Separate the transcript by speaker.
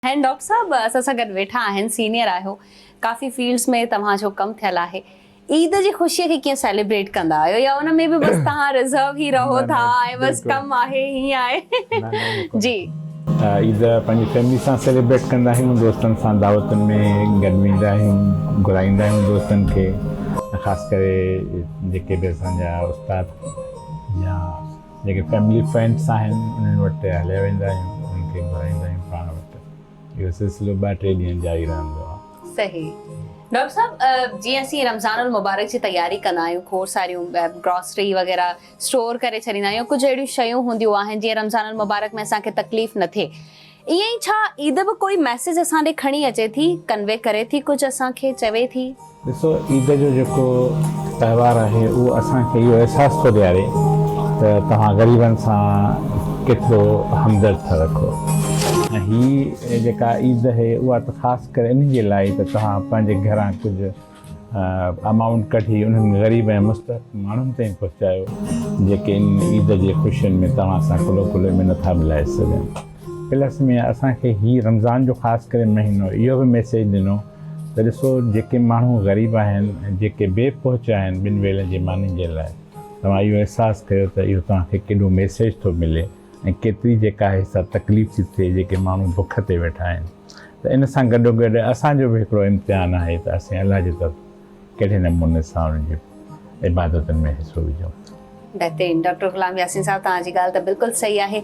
Speaker 1: And doctor साहब असां सां गॾु वेठा आहिनि सीनियर आहियो काफ़ी फील्ड्स में तव्हांजो कमु थियल आहे ईद जी ख़ुशीअ खे कीअं सेलिब्रेट कंदा आहियो या उन में बि बसि तव्हां रिज़र्व ई रहो था ऐं बसि कमु आहे हीअं आहे जी
Speaker 2: ईद पंहिंजी फैमिली सां सेलिब्रेट कंदा आहियूं दोस्तनि सां दावतुनि में गॾु वेंदा आहियूं घुराईंदा आहियूं दोस्तनि खे ख़ासि करे जेके बि असांजा उस्ताद या जेके फैमिली फ्रेंड्स आहिनि उन्हनि वटि हलिया वेंदा आहियूं उन्हनि खे घुराईंदा आहियूं पाण वटि इहो सिलसिलो 2-3 ॾींहं जारी रहंदो आहे।
Speaker 1: सही डॉक्टर साहब जीअं असीं रमज़ानुल मुबारक जी तयारी कंदा आहियूं खोड़ सारियूं ग्रॉसरी वग़ैरह स्टोर करे छॾींदा आहियूं कुझु अहिड़ियूं शयूं हूंदियूं आहिनि जीअं रमज़ानुल मुबारक में असांखे तकलीफ़ न थिए ईअं ई छा ईद बि कोई मैसेज असां ॾे खणी अचे थी कन्वे करे थी कुझु असांखे चवे थी?
Speaker 2: ॾिसो ईद जो जेको त्योहार आहे उहो असांखे इहो अहसासु थो ॾियारे त तव्हां ग़रीबनि सां केतिरो हमदर्द था रखो ऐं हीअ जेका ईद आहे उहा त ख़ासि करे इन जे लाइ त तव्हां पंहिंजे घरां कुझु अमाउंट कढी उन्हनि ग़रीब ऐं मुस्तहक़ माण्हुनि ताईं पहुचायो जेके इन ईद जे ख़ुशियुनि में तव्हां सां कुलो में नथा मिलाए सघनि। प्लस में असांखे हीअ रमज़ान जो ख़ासि करे महीनो इहो बि मैसेज ॾिनो त ॾिसो जेके माण्हू ग़रीब आहिनि ऐं जेके बेपहुच आहिनि ॿिनि वेलनि जे मानी जे लाइ तव्हां इहो अहसासु कयो त इहो तव्हांखे केॾो मैसेज थो मिले ऐं केतिरी जेका आहे सा तकलीफ़ थी थिए जेके माण्हू बुख ते वेठा आहिनि त इन सां गॾोगॾु असांजो बि हिकिड़ो इम्तिहान आहे त असीं अलाह जी तरफ़ कहिड़े नमूने सां उन्हनि जी इबादतनि में हिसो विझूं।
Speaker 1: बहितरीन डॉक्टर ग़ुलाम यासीन साहब तव्हांजी ॻाल्हि त बिल्कुलु सही आहे।